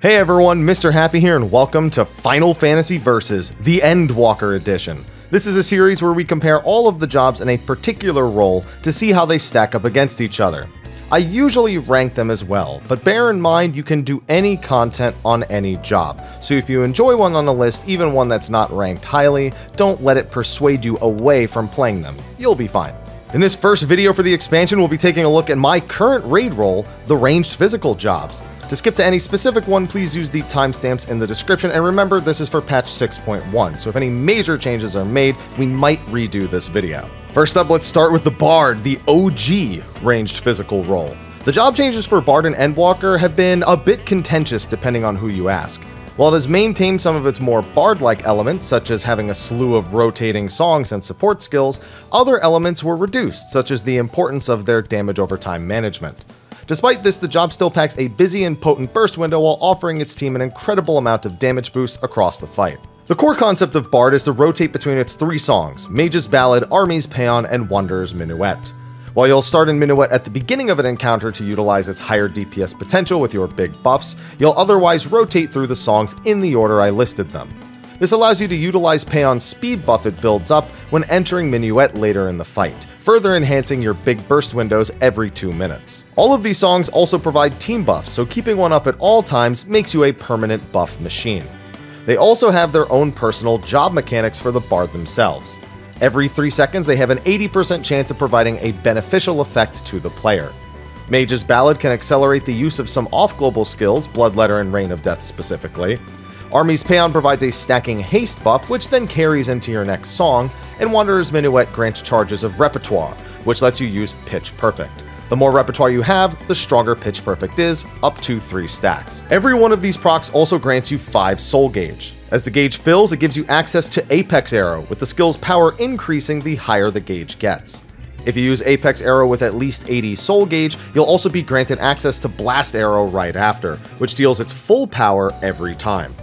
Hey everyone, Mr. Happy here and welcome to Final Fantasy Versus, the Endwalker edition. This is a series where we compare all of the jobs in a particular role to see how they stack up against each other. I usually rank them as well, but bear in mind you can do any content on any job, so if you enjoy one on the list, even one that's not ranked highly, don't let it persuade you away from playing them. You'll be fine. In this first video for the expansion, we'll be taking a look at my current raid role, the ranged physical jobs. To skip to any specific one, please use the timestamps in the description, and remember this is for patch 6.1, so if any major changes are made, we might redo this video. First up, let's start with the Bard, the OG ranged physical role. The job changes for Bard and Endwalker have been a bit contentious depending on who you ask. While it has maintained some of its more Bard-like elements, such as having a slew of rotating songs and support skills, other elements were reduced, such as the importance of their damage over time management. Despite this, the job still packs a busy and potent burst window while offering its team an incredible amount of damage boost across the fight. The core concept of Bard is to rotate between its three songs, Mage's Ballad, Army's Paean, and Wanderer's Minuet. While you'll start in Minuet at the beginning of an encounter to utilize its higher DPS potential with your big buffs, you'll otherwise rotate through the songs in the order I listed them. This allows you to utilize Paean's speed buff it builds up when entering Minuet later in the fight, further enhancing your big burst windows every 2 minutes. All of these songs also provide team buffs, so keeping one up at all times makes you a permanent buff machine. They also have their own personal job mechanics for the Bard themselves. Every 3 seconds they have an 80% chance of providing a beneficial effect to the player. Mage's Ballad can accelerate the use of some off-global skills, Bloodletter and Rain of Death specifically. Army's Paean provides a stacking haste buff, which then carries into your next song, and Wanderer's Minuet grants charges of repertoire, which lets you use Pitch Perfect. The more repertoire you have, the stronger Pitch Perfect is, up to 3 stacks. Every one of these procs also grants you 5 soul gauge. As the gauge fills, it gives you access to Apex Arrow, with the skill's power increasing the higher the gauge gets. If you use Apex Arrow with at least 80 soul gauge, you'll also be granted access to Blast Arrow right after, which deals its full power every time.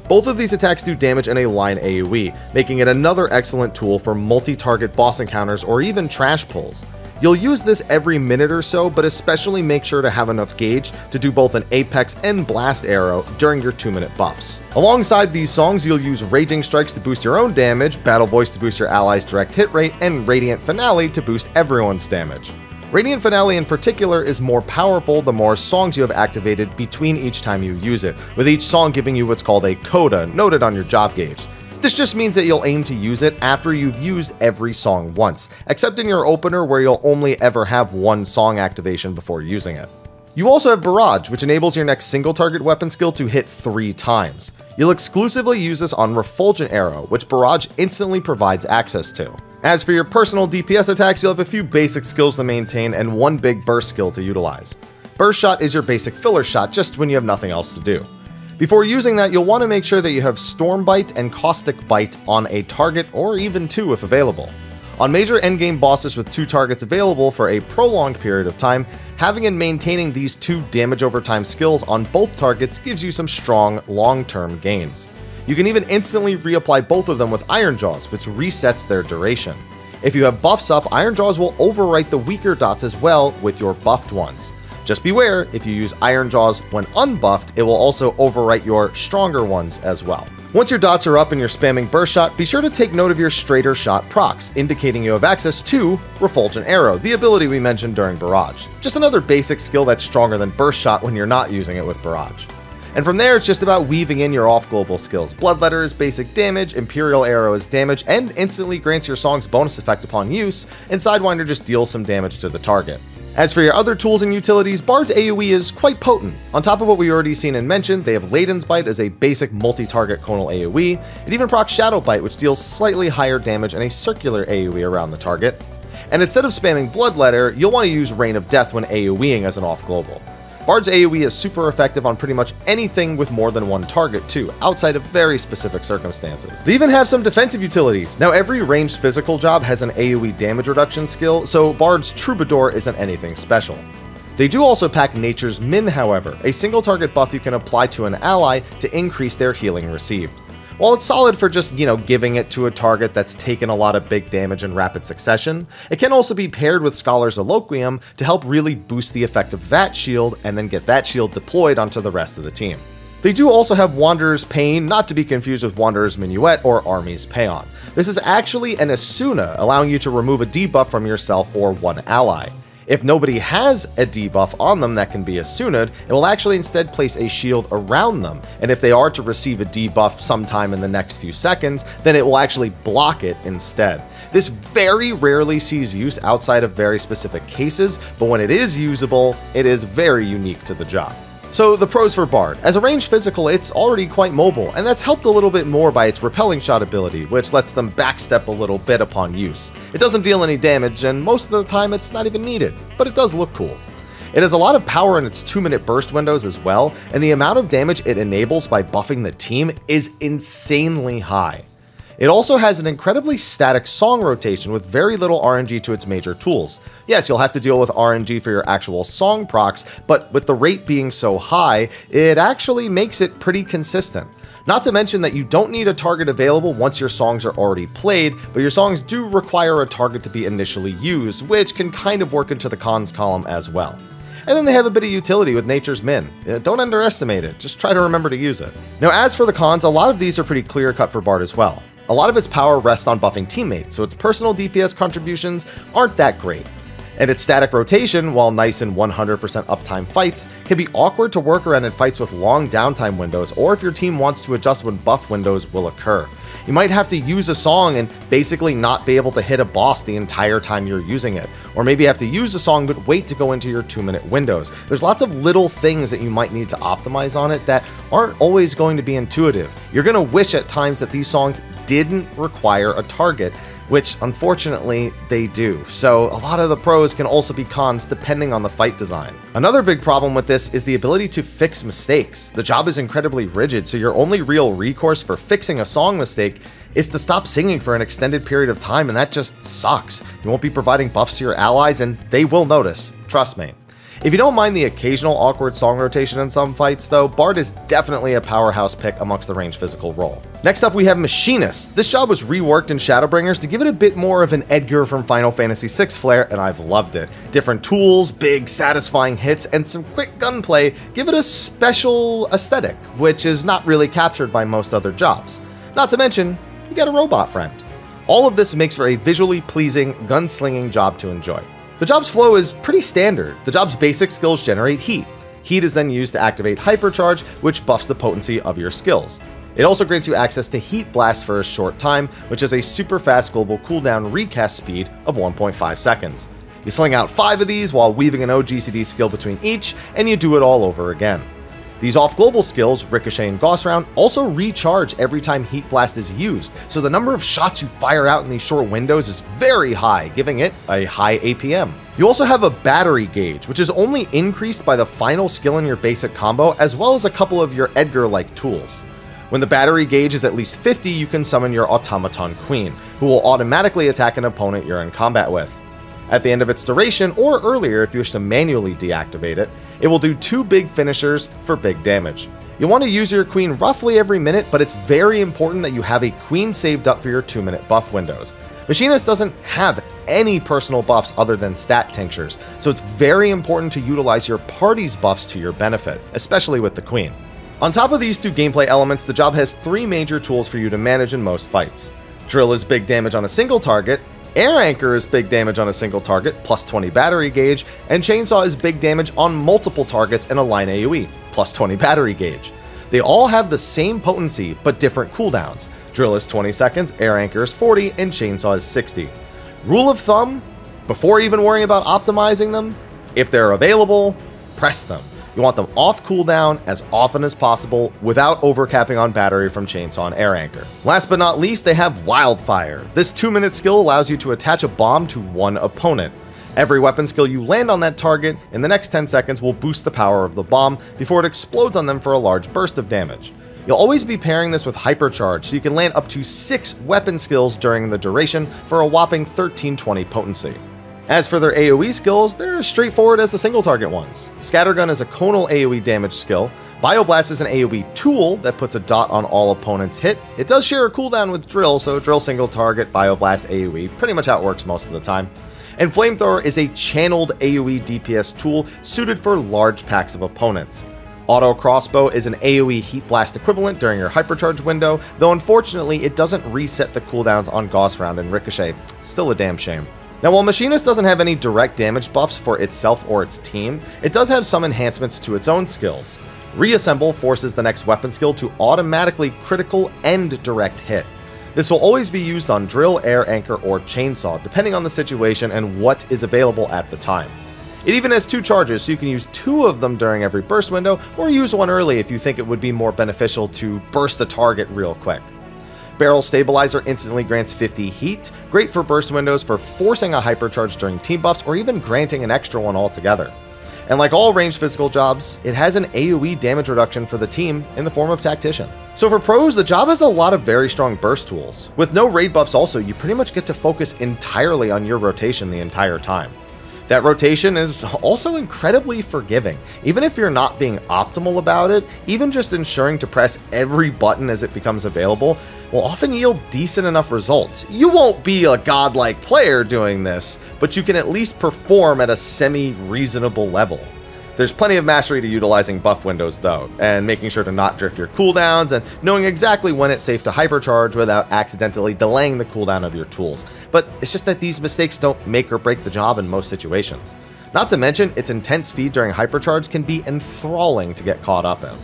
Both of these attacks do damage in a line AoE, making it another excellent tool for multi-target boss encounters or even trash pulls. You'll use this every minute or so, but especially make sure to have enough gauge to do both an Apex and Blast Arrow during your 2-minute buffs. Alongside these songs, you'll use Raging Strikes to boost your own damage, Battle Voice to boost your allies' direct hit rate, and Radiant Finale to boost everyone's damage. Radiant Finale in particular is more powerful the more songs you have activated between each time you use it, with each song giving you what's called a coda noted on your job gauge. This just means that you'll aim to use it after you've used every song once, except in your opener where you'll only ever have one song activation before using it. You also have Barrage, which enables your next single target weapon skill to hit 3 times. You'll exclusively use this on Refulgent Arrow, which Barrage instantly provides access to. As for your personal DPS attacks, you'll have a few basic skills to maintain and one big burst skill to utilize. Burst Shot is your basic filler shot just when you have nothing else to do. Before using that, you'll want to make sure that you have Storm Bite and Caustic Bite on a target, or even 2 if available. On major endgame bosses with 2 targets available for a prolonged period of time, having and maintaining these 2 damage over time skills on both targets gives you some strong, long-term gains. You can even instantly reapply both of them with Iron Jaws, which resets their duration. If you have buffs up, Iron Jaws will overwrite the weaker dots as well with your buffed ones. Just beware, if you use Iron Jaws when unbuffed, it will also overwrite your stronger ones as well. Once your dots are up and you're spamming Burst Shot, be sure to take note of your Straighter Shot procs, indicating you have access to Refulgent Arrow, the ability we mentioned during Barrage. Just another basic skill that's stronger than Burst Shot when you're not using it with Barrage. And from there, it's just about weaving in your off-global skills. Bloodletter is basic damage, Imperial Arrow is damage, and instantly grants your song's bonus effect upon use, and Sidewinder just deals some damage to the target. As for your other tools and utilities, Bard's AoE is quite potent. On top of what we already seen and mentioned, they have Layden's Bite as a basic multi-target conal AoE. It even procs Shadow Bite, which deals slightly higher damage and a circular AoE around the target. And instead of spamming Bloodletter, you'll want to use Rain of Death when AoEing as an off-global. Bard's AoE is super effective on pretty much anything with more than one target too, outside of very specific circumstances. They even have some defensive utilities. Now every ranged physical job has an AoE damage reduction skill, so Bard's Troubadour isn't anything special. They do also pack Nature's Min, however, a single target buff you can apply to an ally to increase their healing received. While it's solid for just, giving it to a target that's taken a lot of big damage in rapid succession, it can also be paired with Scholar's Eloquium to help really boost the effect of that shield and then get that shield deployed onto the rest of the team. They do also have Wanderer's Pain, not to be confused with Wanderer's Minuet or Army's Paean. This is actually an Asuna, allowing you to remove a debuff from yourself or one ally. If nobody has a debuff on them that can be Asuna'd, it will actually instead place a shield around them, and if they are to receive a debuff sometime in the next few seconds, then it will actually block it instead. This very rarely sees use outside of very specific cases, but when it is usable, it is very unique to the job. So the pros for Bard. As a ranged physical, it's already quite mobile, and that's helped a little bit more by its repelling shot ability, which lets them backstep a little bit upon use. It doesn't deal any damage, and most of the time it's not even needed, but it does look cool. It has a lot of power in its 2-minute burst windows as well, and the amount of damage it enables by buffing the team is insanely high. It also has an incredibly static song rotation with very little RNG to its major tools. Yes, you'll have to deal with RNG for your actual song procs, but with the rate being so high, it actually makes it pretty consistent. Not to mention that you don't need a target available once your songs are already played, but your songs do require a target to be initially used, which can kind of work into the cons column as well. And then they have a bit of utility with Nature's Min. Don't underestimate it, just try to remember to use it. Now as for the cons, a lot of these are pretty clear cut for Bard as well. A lot of its power rests on buffing teammates, so its personal DPS contributions aren't that great. And its static rotation, while nice in 100% uptime fights, can be awkward to work around in fights with long downtime windows, or if your team wants to adjust when buff windows will occur. You might have to use a song and basically not be able to hit a boss the entire time you're using it, or maybe have to use a song but wait to go into your 2-minute windows. There's lots of little things that you might need to optimize on it that aren't always going to be intuitive. You're going to wish at times that these songs didn't require a target, which unfortunately they do. So a lot of the pros can also be cons depending on the fight design. Another big problem with this is the ability to fix mistakes. The job is incredibly rigid, so your only real recourse for fixing a song mistake is to stop singing for an extended period of time, and that just sucks. You won't be providing buffs to your allies, and they will notice, trust me. If you don't mind the occasional awkward song rotation in some fights though, Bard is definitely a powerhouse pick amongst the ranged physical role. Next up we have Machinist. This job was reworked in Shadowbringers to give it a bit more of an Edgar from Final Fantasy VI flair, and I've loved it. Different tools, big satisfying hits, and some quick gunplay give it a special aesthetic, which is not really captured by most other jobs. Not to mention, you get a robot friend. All of this makes for a visually pleasing, gunslinging job to enjoy. The job's flow is pretty standard. The job's basic skills generate heat. Heat is then used to activate Hypercharge, which buffs the potency of your skills. It also grants you access to Heat Blast for a short time, which is a super fast global cooldown recast speed of 1.5 seconds. You sling out 5 of these while weaving an OGCD skill between each, and you do it all over again. These off-global skills, Ricochet and Gauss Round, also recharge every time Heat Blast is used, so the number of shots you fire out in these short windows is very high, giving it a high APM. You also have a battery gauge, which is only increased by the final skill in your basic combo, as well as a couple of your Edgar-like tools. When the battery gauge is at least 50, you can summon your Automaton Queen, who will automatically attack an opponent you're in combat with. At the end of its duration, or earlier if you wish to manually deactivate it, it will do 2 big finishers for big damage. You'll want to use your Queen roughly every minute, but it's very important that you have a Queen saved up for your 2-minute buff windows. Machinist doesn't have any personal buffs other than stat tinctures, so it's very important to utilize your party's buffs to your benefit, especially with the Queen. On top of these 2 gameplay elements, the job has 3 major tools for you to manage in most fights. Drill is big damage on a single target, Air Anchor is big damage on a single target, plus 20 battery gauge, and Chainsaw is big damage on multiple targets in a line AoE, plus 20 battery gauge. They all have the same potency, but different cooldowns. Drill is 20 seconds, Air Anchor is 40, and Chainsaw is 60. Rule of thumb, before even worrying about optimizing them, if they're available, press them. You want them off cooldown as often as possible without overcapping on battery from Chainsaw and Air Anchor. Last but not least, they have Wildfire. This 2-minute skill allows you to attach a bomb to one opponent. Every weapon skill you land on that target in the next 10 seconds will boost the power of the bomb before it explodes on them for a large burst of damage. You'll always be pairing this with Hypercharge, so you can land up to 6 weapon skills during the duration for a whopping 1320 potency. As for their AoE skills, they're as straightforward as the single target ones. Scattergun is a conal AoE damage skill. Bioblast is an AoE tool that puts a dot on all opponents hit. It does share a cooldown with Drill, so Drill single target, Bioblast AoE, pretty much how it works most of the time. And Flamethrower is a channeled AoE DPS tool suited for large packs of opponents. Auto Crossbow is an AoE Heat Blast equivalent during your Hypercharge window, though unfortunately it doesn't reset the cooldowns on Gauss Round and Ricochet. Still a damn shame. Now, while Machinist doesn't have any direct damage buffs for itself or its team, it does have some enhancements to its own skills. Reassemble forces the next weapon skill to automatically critical and direct hit. This will always be used on Drill, Air Anchor, or Chainsaw, depending on the situation and what is available at the time. It even has 2 charges, so you can use 2 of them during every burst window, or use one early if you think it would be more beneficial to burst the target real quick. Barrel Stabilizer instantly grants 50 heat, great for burst windows for forcing a hypercharge during team buffs, or even granting an extra one altogether. And like all ranged physical jobs, it has an AoE damage reduction for the team in the form of Tactician. So for pros, the job has a lot of very strong burst tools. With no raid buffs also, you pretty much get to focus entirely on your rotation the entire time. That rotation is also incredibly forgiving. Even if you're not being optimal about it, even just ensuring to press every button as it becomes available will often yield decent enough results. You won't be a godlike player doing this, but you can at least perform at a semi-reasonable level. There's plenty of mastery to utilizing buff windows though, and making sure to not drift your cooldowns and knowing exactly when it's safe to hypercharge without accidentally delaying the cooldown of your tools. But it's just that these mistakes don't make or break the job in most situations. Not to mention, its intense speed during hypercharge can be enthralling to get caught up in.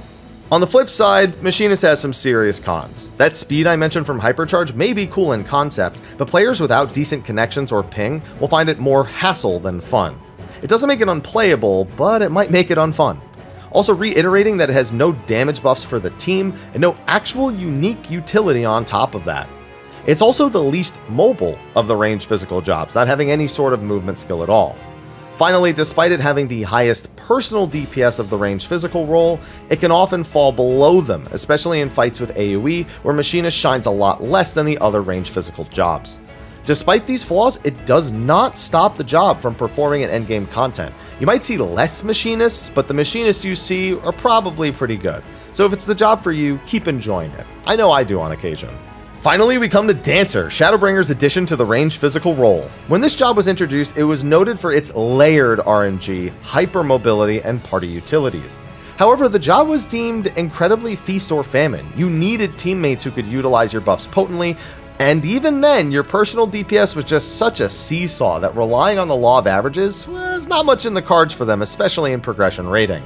On the flip side, Machinist has some serious cons. That speed I mentioned from hypercharge may be cool in concept, but players without decent connections or ping will find it more hassle than fun. It doesn't make it unplayable, but it might make it unfun. Also reiterating that it has no damage buffs for the team and no actual unique utility on top of that. It's also the least mobile of the ranged physical jobs, not having any sort of movement skill at all. Finally, despite it having the highest personal DPS of the ranged physical role, it can often fall below them, especially in fights with AoE, where Machinist shines a lot less than the other ranged physical jobs. Despite these flaws, it does not stop the job from performing in endgame content. You might see less Machinists, but the Machinists you see are probably pretty good. So if it's the job for you, keep enjoying it. I know I do on occasion. Finally, we come to Dancer, Shadowbringer's addition to the ranged physical role. When this job was introduced, it was noted for its layered RNG, hypermobility, and party utilities. However, the job was deemed incredibly feast or famine. You needed teammates who could utilize your buffs potently, and even then, your personal DPS was just such a seesaw that relying on the law of averages was not much in the cards for them, especially in progression rating.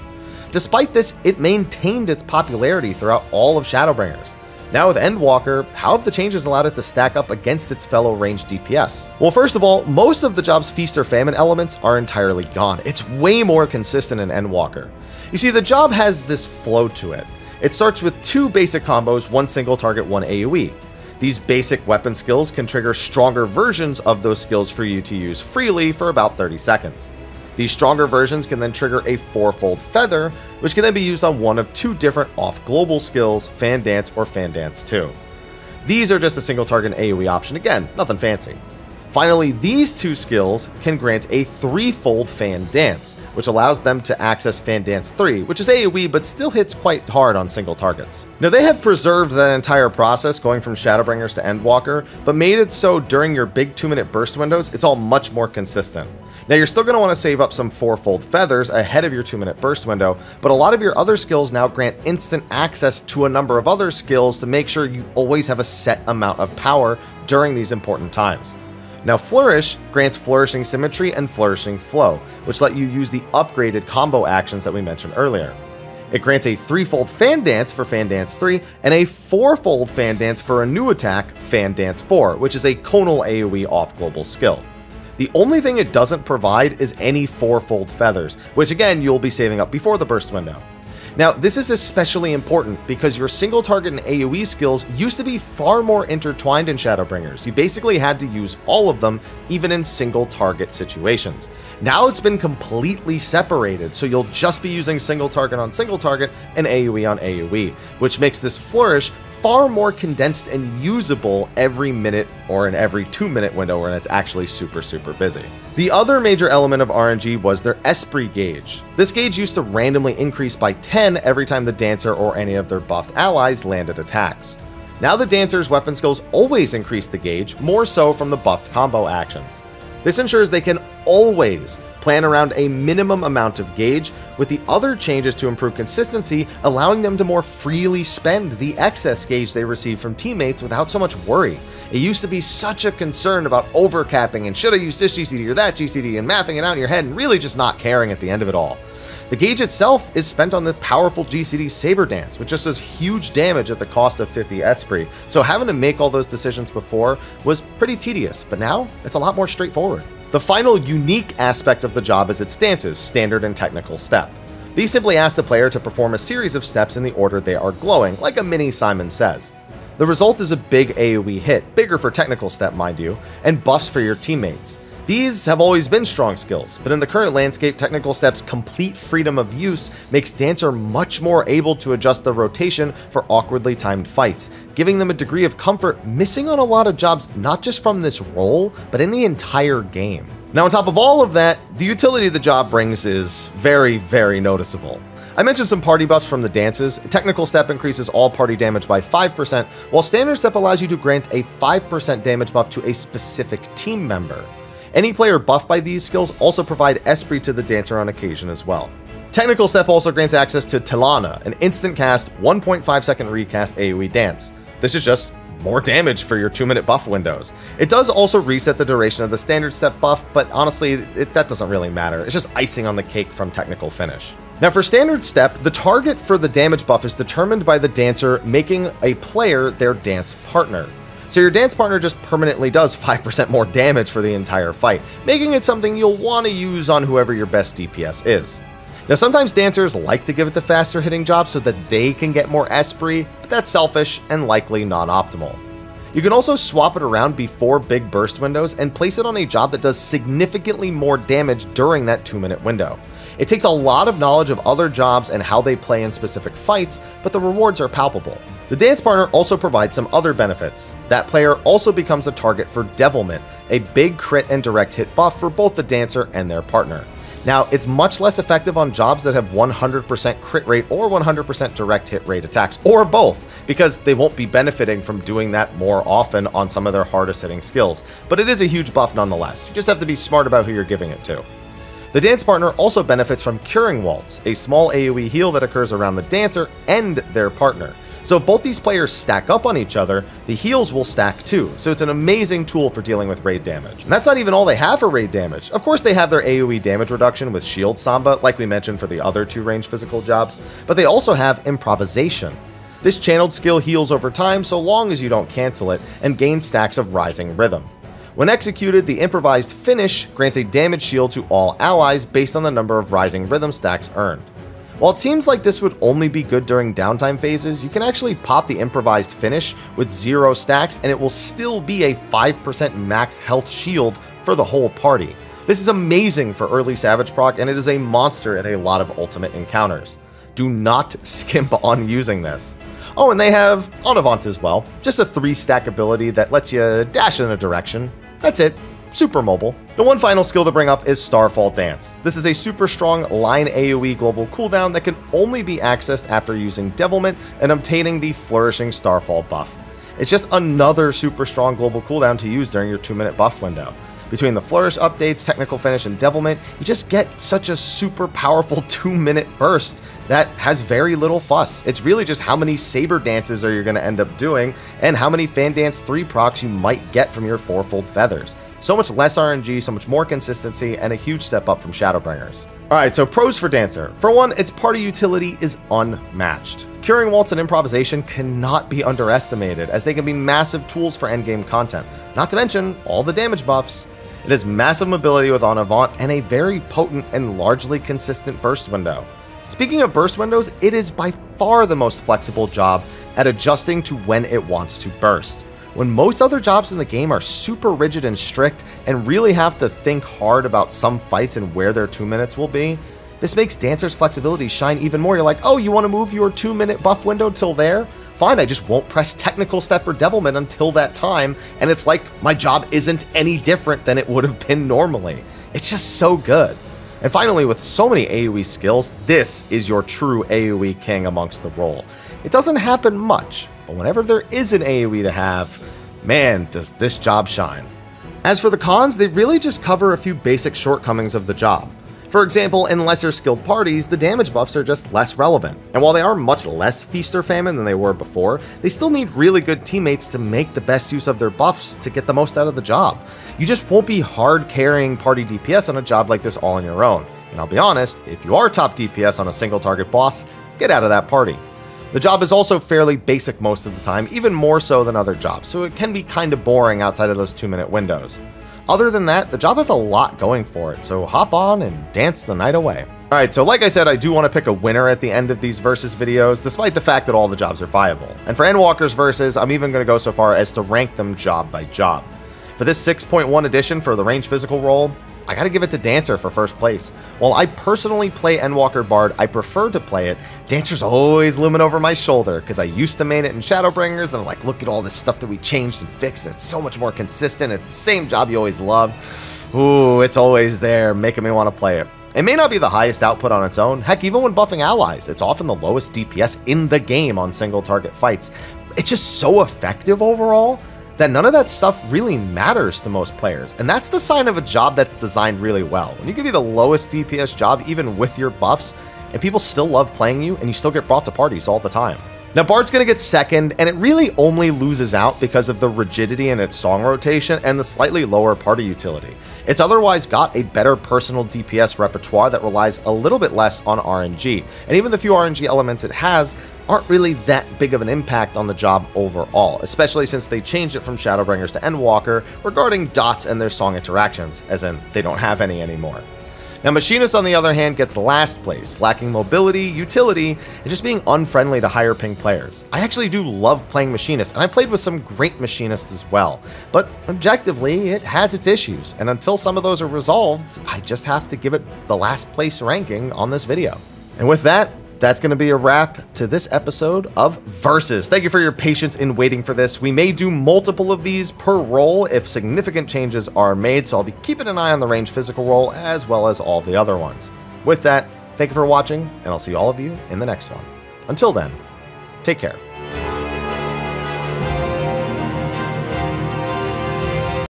Despite this, it maintained its popularity throughout all of Shadowbringers. Now with Endwalker, how have the changes allowed it to stack up against its fellow ranged DPS? Well, first of all, most of the job's feast or famine elements are entirely gone. It's way more consistent in Endwalker. You see, the job has this flow to it. It starts with 2 basic combos, 1 single target, 1 AoE. These basic weapon skills can trigger stronger versions of those skills for you to use freely for about 30 seconds. These stronger versions can then trigger a 4-fold feather, which can then be used on one of 2 different off-global skills, Fan Dance or Fan Dance 2. These are just a single target AoE option, again, nothing fancy. Finally, these 2 skills can grant a 3-fold Fan Dance, which allows them to access Fan Dance 3, which is AoE but still hits quite hard on single targets. Now, they have preserved that entire process going from Shadowbringers to Endwalker, but made it so during your big 2-minute burst windows, it's all much more consistent. Now, you're still going to want to save up some 4-fold feathers ahead of your 2-minute burst window, but a lot of your other skills now grant instant access to a number of other skills to make sure you always have a set amount of power during these important times. Now, Flourish grants Flourishing Symmetry and Flourishing Flow, which let you use the upgraded combo actions that we mentioned earlier. It grants a 3-fold Fan Dance for Fan Dance 3, and a 4-fold Fan Dance for a new attack, Fan Dance 4, which is a conal AoE off-global skill. The only thing it doesn't provide is any 4-fold feathers, which again, you'll be saving up before the burst window. Now, this is especially important because your single target and AoE skills used to be far more intertwined in Shadowbringers. You basically had to use all of them, even in single target situations. Now it's been completely separated, so you'll just be using single target on single target and AoE on AoE, which makes this Flourish far more condensed and usable every minute or in every 2-minute window when it's actually super busy. The other major element of RNG was their Esprit gauge. This gauge used to randomly increase by 10 every time the Dancer or any of their buffed allies landed attacks. Now the Dancer's weapon skills always increase the gauge, more so from the buffed combo actions. This ensures they can always Plan around a minimum amount of gauge, with the other changes to improve consistency, allowing them to more freely spend the excess gauge they receive from teammates without so much worry. It used to be such a concern about overcapping and should I use this GCD or that GCD and mathing it out in your head and really just not caring at the end of it all. The gauge itself is spent on the powerful GCD Saber Dance, which just does huge damage at the cost of 50 Esprit, so having to make all those decisions before was pretty tedious, but now it's a lot more straightforward. The final unique aspect of the job is its dances, standard and technical step. These simply ask the player to perform a series of steps in the order they are glowing, like a mini Simon Says. The result is a big AoE hit, bigger for technical step mind you, and buffs for your teammates. These have always been strong skills, but in the current landscape, technical step's complete freedom of use makes Dancer much more able to adjust the rotation for awkwardly timed fights, giving them a degree of comfort missing on a lot of jobs not just from this role, but in the entire game. Now on top of all of that, the utility the job brings is very, very noticeable. I mentioned some party buffs from the dances. Technical step increases all party damage by 5%, while standard step allows you to grant a 5% damage buff to a specific team member. Any player buffed by these skills also provide Esprit to the Dancer on occasion as well. Technical Step also grants access to Tilana, an instant cast, 1.5 second recast AoE dance. This is just more damage for your 2-minute buff windows. It does also reset the duration of the standard step buff, but honestly, that doesn't really matter. It's just icing on the cake from technical finish. Now for standard step, the target for the damage buff is determined by the Dancer making a player their dance partner. So your dance partner just permanently does 5% more damage for the entire fight, making it something you'll want to use on whoever your best DPS is. Now sometimes dancers like to give it to faster hitting jobs so that they can get more Esprit, but that's selfish and likely non-optimal. You can also swap it around before big burst windows and place it on a job that does significantly more damage during that 2-minute window. It takes a lot of knowledge of other jobs and how they play in specific fights, but the rewards are palpable. The dance partner also provides some other benefits. That player also becomes a target for Devilment, a big crit and direct hit buff for both the dancer and their partner. Now, it's much less effective on jobs that have 100% crit rate or 100% direct hit rate attacks, or both, because they won't be benefiting from doing that more often on some of their hardest hitting skills. But it is a huge buff nonetheless. You just have to be smart about who you're giving it to. The dance partner also benefits from Curing Waltz, a small AoE heal that occurs around the dancer and their partner. So if both these players stack up on each other, the heals will stack too, so it's an amazing tool for dealing with raid damage. And that's not even all they have for raid damage. Of course they have their AoE damage reduction with Shield Samba, like we mentioned for the other 2 ranged physical jobs, but they also have Improvisation. This channeled skill heals over time so long as you don't cancel it, and gains stacks of Rising Rhythm. When executed, the improvised finish grants a damage shield to all allies based on the number of Rising Rhythm stacks earned. While it seems like this would only be good during downtime phases, you can actually pop the improvised finish with 0 stacks and it will still be a 5% max health shield for the whole party. This is amazing for early Savage proc, and it is a monster in a lot of ultimate encounters. Do not skimp on using this. Oh, and they have En Avant as well, just a 3-stack ability that lets you dash in a direction. That's it. Super mobile. The one final skill to bring up is Starfall Dance. This is a super strong line AoE global cooldown that can only be accessed after using Devilment and obtaining the Flourishing Starfall buff. It's just another super strong global cooldown to use during your 2-minute buff window. Between the Flourish updates, Technical Finish, and Devilment, you just get such a super powerful 2-minute burst that has very little fuss. It's really just how many Saber Dances are you going to end up doing, and how many Fan Dance 3 procs you might get from your 4-fold feathers. So much less RNG, so much more consistency, and a huge step up from Shadowbringers. Alright, so pros for Dancer. For one, its party utility is unmatched. Curing Waltz and Improvisation cannot be underestimated, as they can be massive tools for endgame content, not to mention all the damage buffs. It has massive mobility with En Avant and a very potent and largely consistent burst window. Speaking of burst windows, it is by far the most flexible job at adjusting to when it wants to burst. When most other jobs in the game are super rigid and strict and really have to think hard about some fights and where their 2 minutes will be, this makes Dancer's flexibility shine even more. You're like, oh, you want to move your 2-minute buff window till there? Fine, I just won't press Technical Step or Devilment until that time, and it's like my job isn't any different than it would have been normally. It's just so good. And finally, with so many AoE skills, this is your true AoE king amongst the role. It doesn't happen much, but whenever there is an AoE to have, man, does this job shine. As for the cons, they really just cover a few basic shortcomings of the job. For example, in lesser skilled parties, the damage buffs are just less relevant, and while they are much less feast or famine than they were before, they still need really good teammates to make the best use of their buffs to get the most out of the job. You just won't be hard carrying party DPS on a job like this all on your own, and I'll be honest, if you are top DPS on a single target boss, get out of that party. The job is also fairly basic most of the time, even more so than other jobs, so it can be kinda boring outside of those 2-minute windows. Other than that, the job has a lot going for it, so hop on and dance the night away. Alright, so like I said, I do want to pick a winner at the end of these versus videos, despite the fact that all the jobs are viable. And for Endwalker's versus, I'm even going to go so far as to rank them job by job. For this 6.1 edition for the range physical role, I gotta give it to Dancer for first place. While I personally play Endwalker Bard, I prefer to play it. Dancer's always looming over my shoulder, because I used to main it in Shadowbringers, and I'm like, look at all this stuff that we changed and fixed, and it's so much more consistent, it's the same job you always loved. Ooh, it's always there, making me want to play it. It may not be the highest output on its own, heck, even when buffing allies, it's often the lowest DPS in the game on single target fights. It's just so effective overall, that none of that stuff really matters to most players, and that's the sign of a job that's designed really well. When you can be the lowest DPS job even with your buffs, and people still love playing you, and you still get brought to parties all the time. Now Bard's gonna get second, and it really only loses out because of the rigidity in its song rotation and the slightly lower party utility. It's otherwise got a better personal DPS repertoire that relies a little bit less on RNG, and even the few RNG elements it has aren't really that big of an impact on the job overall, especially since they changed it from Shadowbringers to Endwalker regarding dots and their song interactions, as in they don't have any anymore. Now Machinist on the other hand gets last place, lacking mobility, utility, and just being unfriendly to higher ping players. I actually do love playing Machinist, and I played with some great Machinists as well, but objectively it has its issues, and until some of those are resolved, I just have to give it the last place ranking on this video. And with that, that's going to be a wrap to this episode of Versus. Thank you for your patience in waiting for this. We may do multiple of these per role if significant changes are made, so I'll be keeping an eye on the range physical role as well as all the other ones. With that, thank you for watching, and I'll see all of you in the next one. Until then, take care.